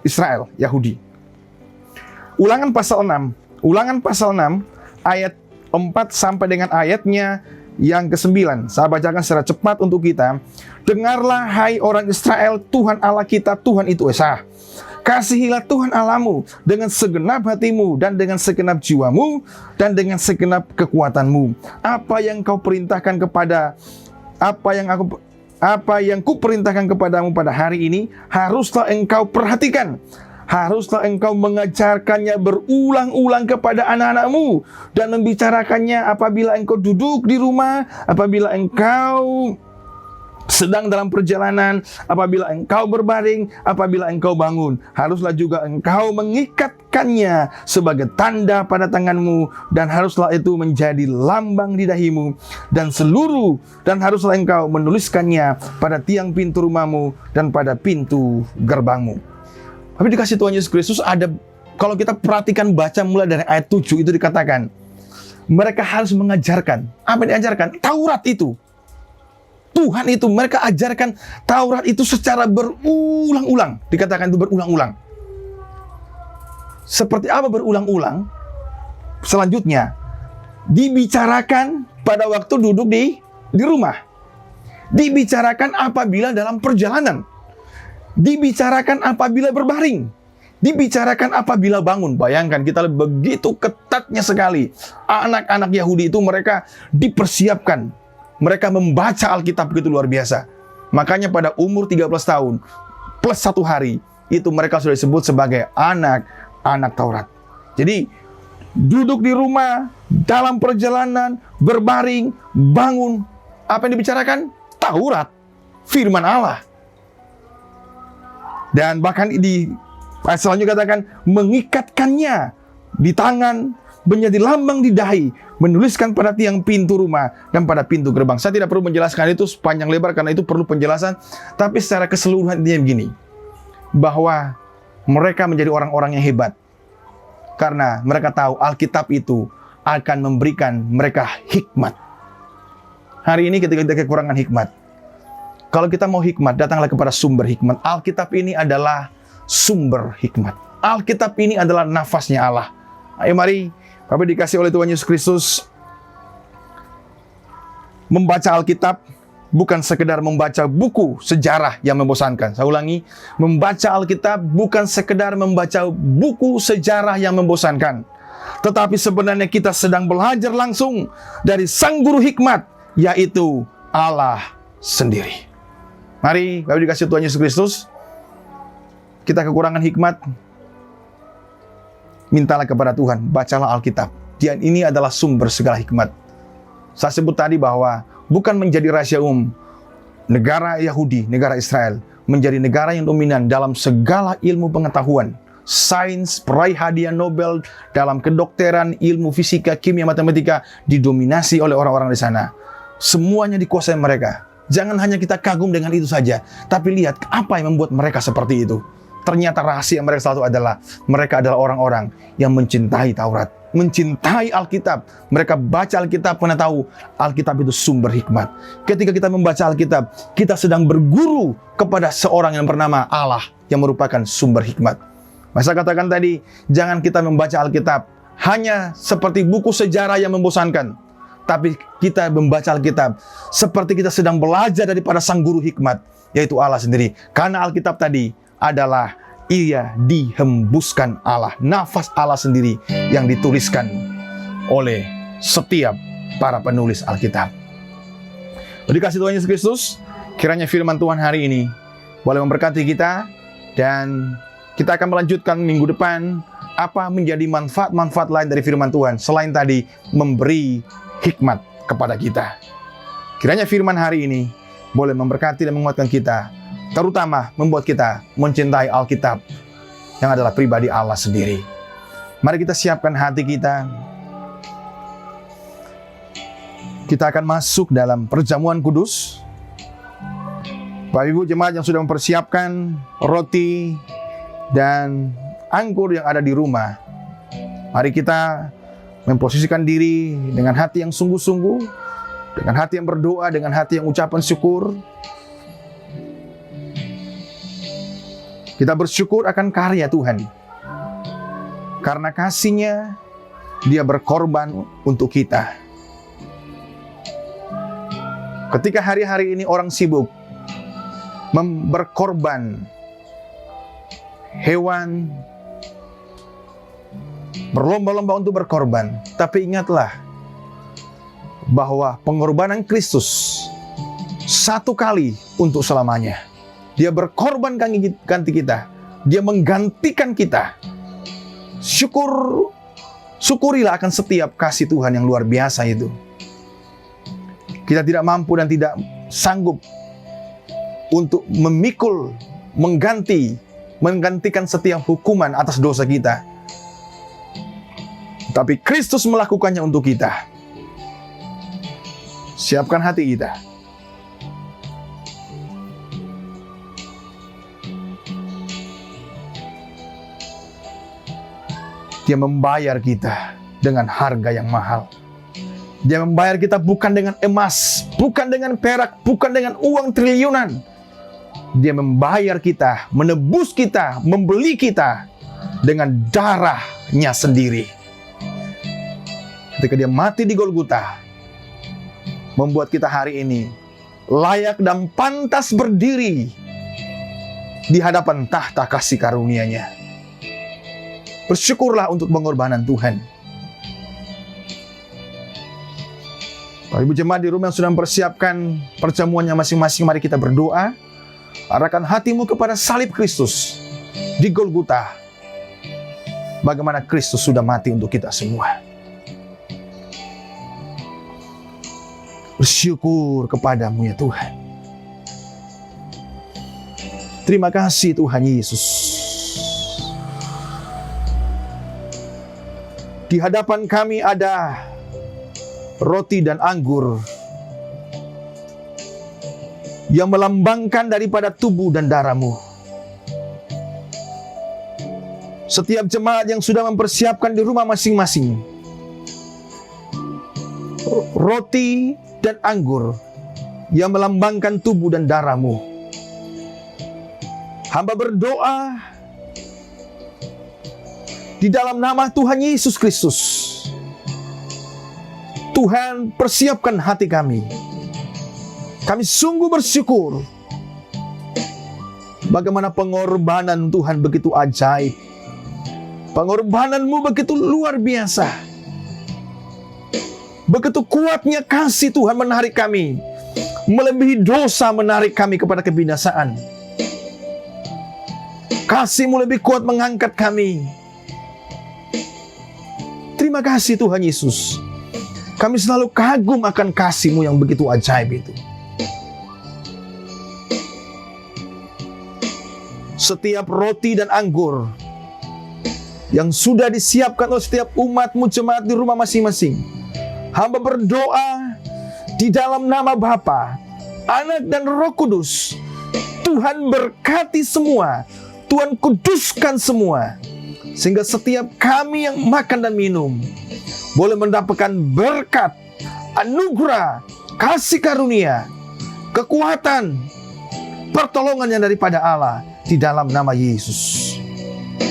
Israel, Yahudi. Ulangan pasal 6 ayat 4 sampai dengan ayatnya yang ke-9. Saya bacakan secara cepat untuk kita. Dengarlah hai orang Israel, Tuhan Allah kita, Tuhan itu esa. Kasihilah Tuhan Allahmu dengan segenap hatimu dan dengan segenap jiwamu dan dengan segenap kekuatanmu. Apa yang kuperintahkan kepadamu pada hari ini haruslah engkau perhatikan. Haruslah engkau mengajarkannya berulang-ulang kepada anak-anakmu dan membicarakannya apabila engkau duduk di rumah, apabila engkau sedang dalam perjalanan, apabila engkau berbaring, apabila engkau bangun. Haruslah juga engkau mengikatkannya sebagai tanda pada tanganmu, dan haruslah itu menjadi lambang di dahimu, dan haruslah engkau menuliskannya pada tiang pintu rumahmu dan pada pintu gerbangmu. Tapi dikasih Tuhan Yesus Kristus ada, kalau kita perhatikan baca mulai dari ayat 7 itu dikatakan, mereka harus mengajarkan. Apa yang diajarkan? Taurat itu. Tuhan itu, mereka ajarkan Taurat itu secara berulang-ulang. Dikatakan itu berulang-ulang. Seperti apa berulang-ulang? Selanjutnya, dibicarakan pada waktu duduk di rumah. Dibicarakan apabila dalam perjalanan. Dibicarakan apabila berbaring. Dibicarakan apabila bangun. Bayangkan, kita lihat begitu ketatnya sekali. Anak-anak Yahudi itu mereka dipersiapkan. Mereka membaca Alkitab begitu luar biasa. Makanya pada umur 13 tahun plus 1 hari, itu mereka sudah disebut sebagai anak-anak Taurat. Jadi, duduk di rumah, dalam perjalanan, berbaring, bangun. Apa yang dibicarakan? Taurat. Firman Allah. Dan bahkan di ayat selanjutnya katakan, mengikatkannya di tangan, menjadi lambang di dahi, menuliskan pada tiang pintu rumah dan pada pintu gerbang. Saya tidak perlu menjelaskan itu sepanjang lebar karena itu perlu penjelasan. Tapi secara keseluruhan intinya begini, bahwa mereka menjadi orang-orang yang hebat karena mereka tahu Alkitab itu akan memberikan mereka hikmat. Hari ini ketika kita kekurangan hikmat, kalau kita mau hikmat, datanglah kepada sumber hikmat. Alkitab ini adalah sumber hikmat. Alkitab ini adalah nafasnya Allah. Ayo mari, Bapak dikasih oleh Tuhan Yesus Kristus, membaca Alkitab bukan sekedar membaca buku sejarah yang membosankan. Saya ulangi, membaca Alkitab bukan sekedar membaca buku sejarah yang membosankan. Tetapi sebenarnya kita sedang belajar langsung dari sang guru hikmat, yaitu Allah sendiri. Mari, Bapak dikasih Tuhan Yesus Kristus, kita kekurangan hikmat, mintalah kepada Tuhan, bacalah Alkitab. Dia ini adalah sumber segala hikmat. Saya sebut tadi bahwa bukan menjadi rahasia umum, negara Yahudi, negara Israel, menjadi negara yang dominan dalam segala ilmu pengetahuan, sains, peraih hadiah Nobel dalam kedokteran, ilmu fisika, kimia, matematika, didominasi oleh orang-orang di sana. Semuanya dikuasai mereka. Jangan hanya kita kagum dengan itu saja, tapi lihat apa yang membuat mereka seperti itu. Ternyata rahasia mereka selalu adalah, mereka adalah orang-orang yang mencintai Taurat, mencintai Alkitab. Mereka baca Alkitab karena tahu Alkitab itu sumber hikmat. Ketika kita membaca Alkitab, kita sedang berguru kepada seorang yang bernama Allah, yang merupakan sumber hikmat. Masa katakan tadi, jangan kita membaca Alkitab hanya seperti buku sejarah yang membosankan. Tapi kita membaca Alkitab seperti kita sedang belajar daripada sang guru hikmat, yaitu Allah sendiri. Karena Alkitab tadi adalah ia dihembuskan Allah, nafas Allah sendiri yang dituliskan oleh setiap para penulis Alkitab. Dikasih Tuhan Yesus Kristus, kiranya firman Tuhan hari ini boleh memberkati kita, dan kita akan melanjutkan minggu depan apa menjadi manfaat-manfaat lain dari firman Tuhan selain tadi memberi hikmat kepada kita. Kiranya firman hari ini boleh memberkati dan menguatkan kita, terutama membuat kita mencintai Alkitab yang adalah pribadi Allah sendiri. Mari kita siapkan hati kita. Kita akan masuk dalam perjamuan kudus. Bapak Ibu jemaat yang sudah mempersiapkan roti dan anggur yang ada di rumah, mari kita memposisikan diri dengan hati yang sungguh-sungguh, dengan hati yang berdoa, dengan hati yang ucapan syukur. Kita bersyukur akan karya Tuhan. Karena kasih-Nya, Dia berkorban untuk kita. Ketika hari-hari ini orang sibuk berkorban hewan, berlomba-lomba untuk berkorban. Tapi ingatlah bahwa pengorbanan Kristus satu kali untuk selamanya. Dia berkorban ganti kita. Dia menggantikan kita. Syukurilah akan setiap kasih Tuhan yang luar biasa itu. Kita tidak mampu dan tidak sanggup untuk memikul, menggantikan setiap hukuman atas dosa kita. Tapi Kristus melakukannya untuk kita. Siapkan hati kita. Dia membayar kita dengan harga yang mahal. Dia membayar kita bukan dengan emas, bukan dengan perak, bukan dengan uang triliunan. Dia membayar kita, menebus kita, membeli kita dengan darah-Nya sendiri. Ketika Dia mati di Golgota, membuat kita hari ini layak dan pantas berdiri di hadapan tahta kasih karunia-Nya. Bersyukurlah untuk pengorbanan Tuhan. Bapak Ibu jemaat di rumah yang sudah mempersiapkan perjamuannya masing-masing, mari kita berdoa. Arahkan hatimu kepada salib Kristus di Golgota. Bagaimana Kristus sudah mati untuk kita semua. Bersyukur kepadamu ya Tuhan. Terima kasih Tuhan Yesus. Di hadapan kami ada roti dan anggur yang melambangkan daripada tubuh dan darah-Mu. Setiap jemaat yang sudah mempersiapkan di rumah masing-masing roti dan anggur yang melambangkan tubuh dan darah-Mu, hamba berdoa di dalam nama Tuhan Yesus Kristus. Tuhan, persiapkan hati kami. Kami sungguh bersyukur bagaimana pengorbanan Tuhan begitu ajaib. Pengorbanan-Mu begitu luar biasa. Begitu kuatnya kasih Tuhan menarik kami. Melebihi dosa menarik kami kepada kebinasaan. Kasih-Mu lebih kuat mengangkat kami. Terima kasih Tuhan Yesus. Kami selalu kagum akan kasih-Mu yang begitu ajaib itu. Setiap roti dan anggur yang sudah disiapkan oleh setiap umat-Mu jemaat di rumah masing-masing, hamba berdoa di dalam nama Bapa, Anak dan Roh Kudus. Tuhan berkati semua, Tuhan kuduskan semua, sehingga setiap kami yang makan dan minum boleh mendapatkan berkat, anugerah, kasih karunia, kekuatan, pertolongan yang daripada Allah di dalam nama Yesus.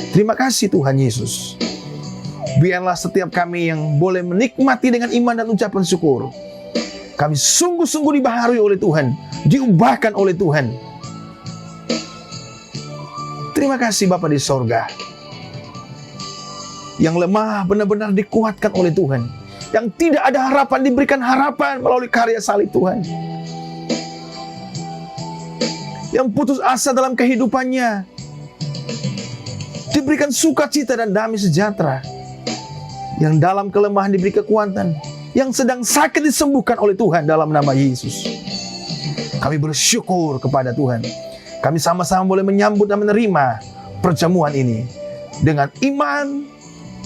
Terima kasih Tuhan Yesus. Biarlah setiap kami yang boleh menikmati dengan iman dan ucapan syukur, kami sungguh-sungguh dibaharui oleh Tuhan, diubahkan oleh Tuhan. Terima kasih Bapa di sorga. Yang lemah benar-benar dikuatkan oleh Tuhan. yang tidak ada harapan diberikan harapan melalui karya salib Tuhan. Yang putus asa dalam kehidupannya diberikan sukacita dan damai sejahtera. Yang dalam kelemahan diberi kekuatan. Yang sedang sakit disembuhkan oleh Tuhan dalam nama Yesus. Kami bersyukur kepada Tuhan. Kami sama-sama boleh menyambut dan menerima perjamuan ini dengan iman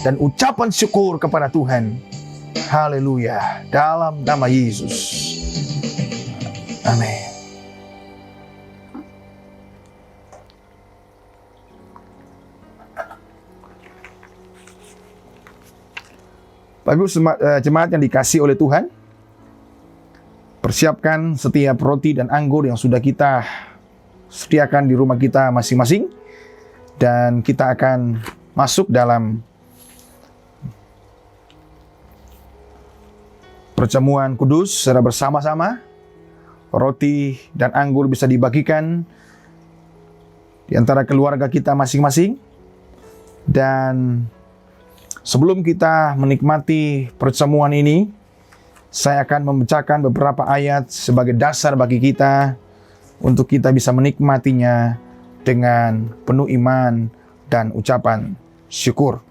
dan ucapan syukur kepada Tuhan. Haleluya. Dalam nama Yesus. Amin. Bapak Ibu jemaat yang dikasihi oleh Tuhan, persiapkan setiap roti dan anggur yang sudah kita sediakan di rumah kita masing-masing, dan kita akan masuk dalam perjamuan kudus secara bersama-sama. Roti dan anggur bisa dibagikan di antara keluarga kita masing-masing. Dan sebelum kita menikmati perjamuan ini, saya akan membacakan beberapa ayat sebagai dasar bagi kita untuk kita bisa menikmatinya dengan penuh iman dan ucapan syukur.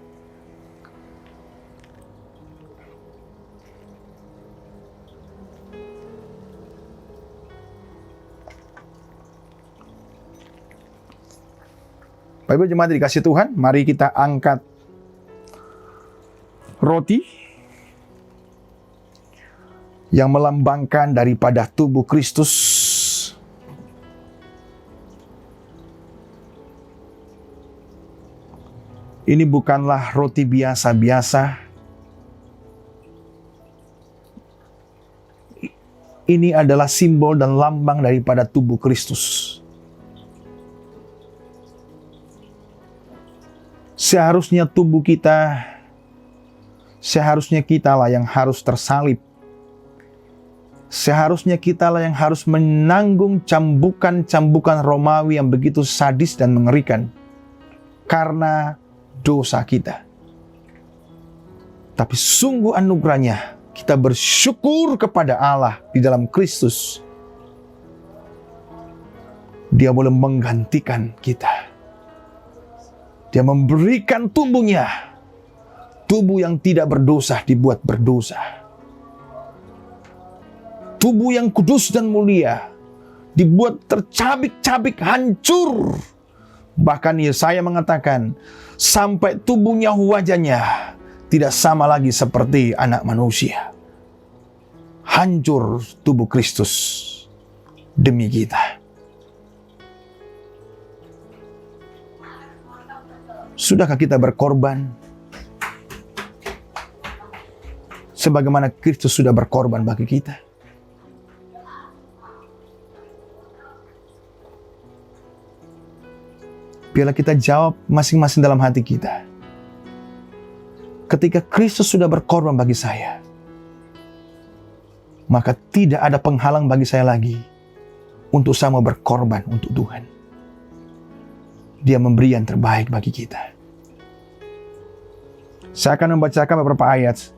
Bapak Ibu jemaat dikasihi Tuhan, mari kita angkat roti yang melambangkan daripada tubuh Kristus. Ini bukanlah roti biasa-biasa. Ini adalah simbol dan lambang daripada tubuh Kristus. Seharusnya tubuh kita, seharusnya kitalah yang harus tersalib. Seharusnya kitalah yang harus menanggung cambukan-cambukan Romawi yang begitu sadis dan mengerikan karena dosa kita. Tapi sungguh anugerahnya kita bersyukur kepada Allah di dalam Kristus. Dia boleh menggantikan kita. Dia memberikan tubuhnya, tubuh yang tidak berdosa dibuat berdosa. Tubuh yang kudus dan mulia dibuat tercabik-cabik, hancur. Bahkan Yesaya mengatakan, sampai tubuhnya, wajahnya tidak sama lagi seperti anak manusia. Hancur tubuh Kristus demi kita. Sudahkah kita berkorban sebagaimana Kristus sudah berkorban bagi kita? Biarlah kita jawab masing-masing dalam hati kita. Ketika Kristus sudah berkorban bagi saya, maka tidak ada penghalang bagi saya lagi untuk sama berkorban untuk Tuhan. Dia memberi yang terbaik bagi kita. Saya akan membacakan beberapa ayat.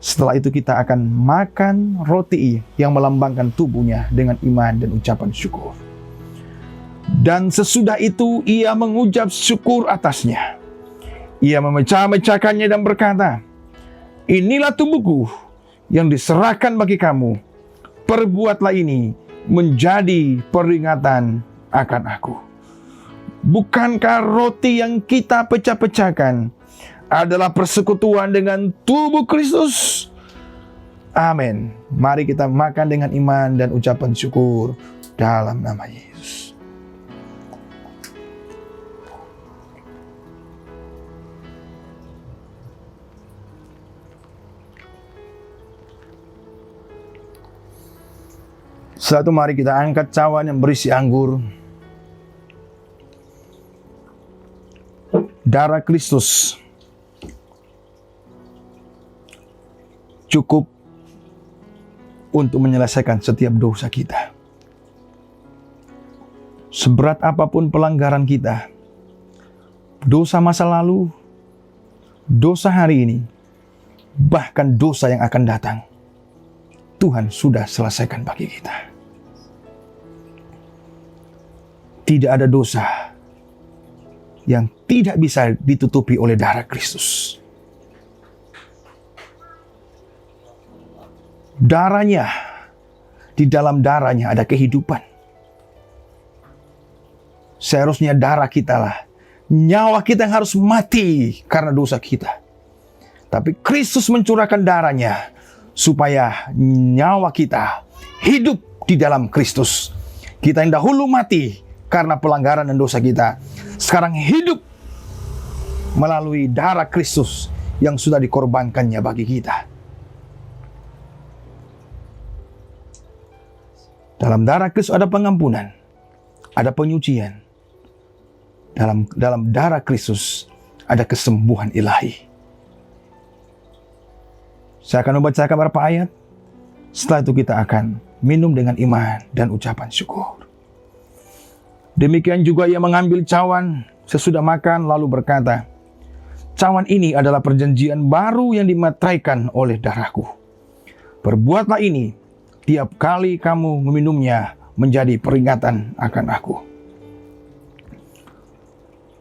Setelah itu kita akan makan roti yang melambangkan tubuhnya dengan iman dan ucapan syukur. Dan sesudah itu ia mengucap syukur atasnya. Ia memecah-mecahkannya dan berkata, inilah tubuhku yang diserahkan bagi kamu. Perbuatlah ini menjadi peringatan akan aku. Bukankah roti yang kita pecah-pecahkan adalah persekutuan dengan tubuh Kristus? Amin. Mari kita makan dengan iman dan ucapan syukur dalam nama Yesus. Setelah itu mari kita angkat cawan yang berisi anggur. Darah Kristus cukup untuk menyelesaikan setiap dosa kita. Seberat apapun pelanggaran kita, dosa masa lalu, dosa hari ini, bahkan dosa yang akan datang, Tuhan sudah selesaikan bagi kita. Tidak ada dosa yang tidak bisa ditutupi oleh darah Kristus. Darahnya, di dalam darahnya ada kehidupan. Seharusnya darah kita lah, nyawa kita yang harus mati karena dosa kita. Tapi Kristus mencurahkan darahnya supaya nyawa kita hidup di dalam Kristus. Kita yang dahulu mati karena pelanggaran dan dosa kita, sekarang hidup melalui darah Kristus yang sudah dikorbankannya bagi kita. Dalam darah Kristus ada pengampunan, ada penyucian. Dalam darah Kristus ada kesembuhan ilahi. Saya akan membacakan beberapa ayat. Setelah itu kita akan minum dengan iman dan ucapan syukur. Demikian juga ia mengambil cawan sesudah makan lalu berkata, "Cawan ini adalah perjanjian baru yang dimateraikan oleh darahku. Perbuatlah ini tiap kali kamu meminumnya menjadi peringatan akan aku."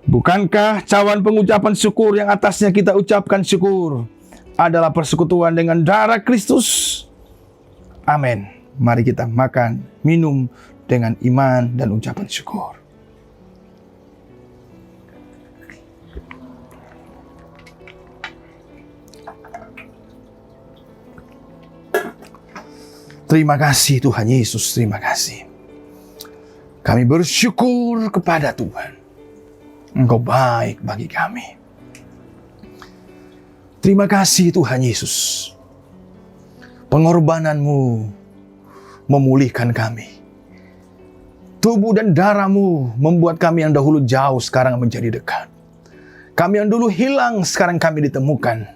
Bukankah cawan pengucapan syukur yang atasnya kita ucapkan syukur adalah persekutuan dengan darah Kristus? Amin. Mari kita makan, minum dengan iman dan ucapan syukur. Terima kasih Tuhan Yesus, terima kasih. Kami bersyukur kepada Tuhan. Engkau baik bagi kami. Terima kasih Tuhan Yesus. Pengorbananmu memulihkan kami. Tubuh dan darahmu membuat kami yang dahulu jauh sekarang menjadi dekat. Kami yang dulu hilang sekarang kami ditemukan.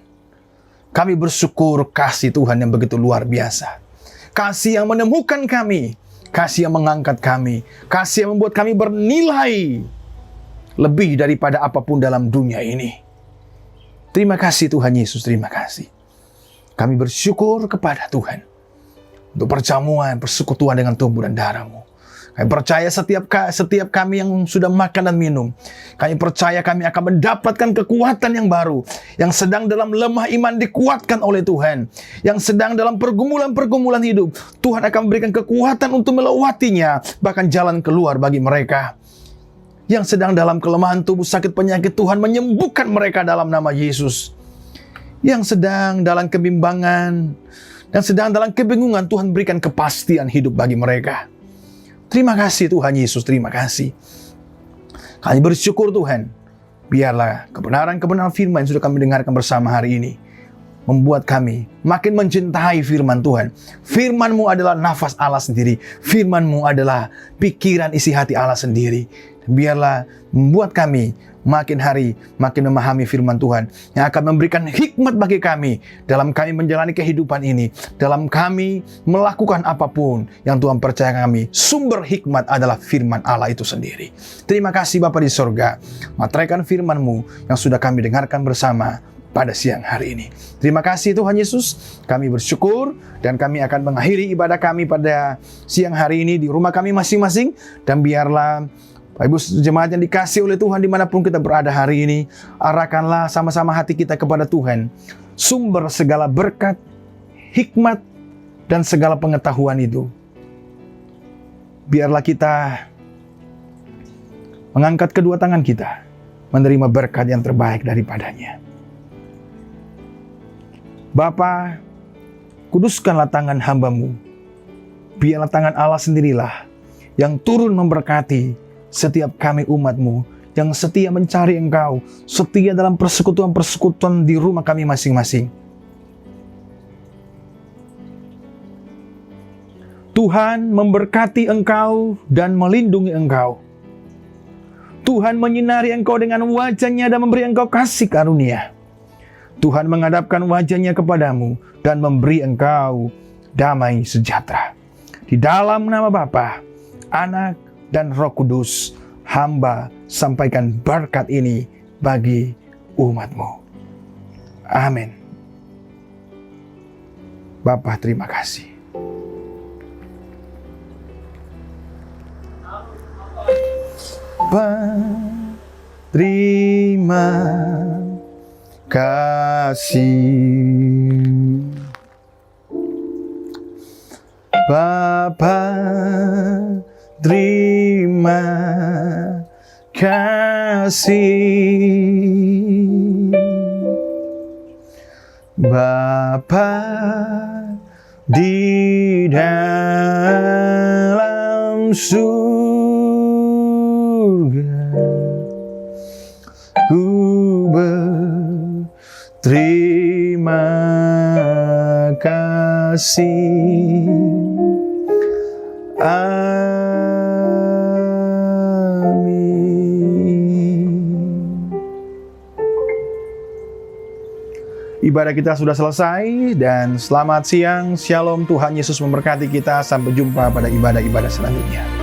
Kami bersyukur kasih Tuhan yang begitu luar biasa. Kasih yang menemukan kami. Kasih yang mengangkat kami. Kasih yang membuat kami bernilai lebih daripada apapun dalam dunia ini. Terima kasih Tuhan Yesus, terima kasih. Kami bersyukur kepada Tuhan untuk perjamuan, persekutuan dengan tubuh dan darah-Mu. Kami percaya setiap kami yang sudah makan dan minum, kami percaya kami akan mendapatkan kekuatan yang baru. Yang sedang dalam lemah iman dikuatkan oleh Tuhan. Yang sedang dalam pergumulan-pergumulan hidup, Tuhan akan memberikan kekuatan untuk melewatinya, bahkan jalan keluar bagi mereka. Yang sedang dalam kelemahan tubuh, sakit penyakit, Tuhan menyembuhkan mereka dalam nama Yesus. Yang sedang dalam kebimbangan dan sedang dalam kebingungan, Tuhan berikan kepastian hidup bagi mereka. Terima kasih Tuhan Yesus, terima kasih. Kami bersyukur Tuhan, biarlah kebenaran-kebenaran firman yang sudah kami dengarkan bersama hari ini membuat kami makin mencintai firman Tuhan. Firman-Mu adalah nafas Allah sendiri. Firman-Mu adalah pikiran isi hati Allah sendiri. Biarlah membuat kami makin hari makin memahami firman Tuhan yang akan memberikan hikmat bagi kami dalam kami menjalani kehidupan ini, dalam kami melakukan apapun yang Tuhan percaya kami. Sumber hikmat adalah firman Allah itu sendiri. Terima kasih Bapa di sorga, materaikan firman-Mu yang sudah kami dengarkan bersama pada siang hari ini. Terima kasih Tuhan Yesus, kami bersyukur dan kami akan mengakhiri ibadah kami pada siang hari ini di rumah kami masing-masing. Dan biarlah Bapak Ibu jemaat yang dikasih oleh Tuhan dimanapun kita berada hari ini, arahkanlah sama-sama hati kita kepada Tuhan, sumber segala berkat, hikmat, dan segala pengetahuan itu. Biarlah kita mengangkat kedua tangan kita, menerima berkat yang terbaik daripadanya. Bapa, kuduskanlah tangan hamba-Mu. Biarlah tangan Allah sendirilah yang turun memberkati setiap kami umat-Mu yang setia mencari Engkau, setia dalam persekutuan-persekutuan di rumah kami masing-masing. Tuhan memberkati Engkau dan melindungi Engkau. Tuhan menyinari Engkau dengan wajah-Nya dan memberi Engkau kasih karunia. Tuhan menghadapkan wajah-Nya kepadamu dan memberi Engkau damai sejahtera. Di dalam nama Bapa, Anak, dan Roh Kudus, hamba sampaikan berkat ini bagi umat-Mu. Amin. Bapa, terima kasih. Terima kasih Bapa, terima kasih Bapa di dalam surga, ku berterima kasih. Ibadah kita sudah selesai dan selamat siang. Shalom, Tuhan Yesus memberkati kita. Sampai jumpa pada ibadah-ibadah selanjutnya.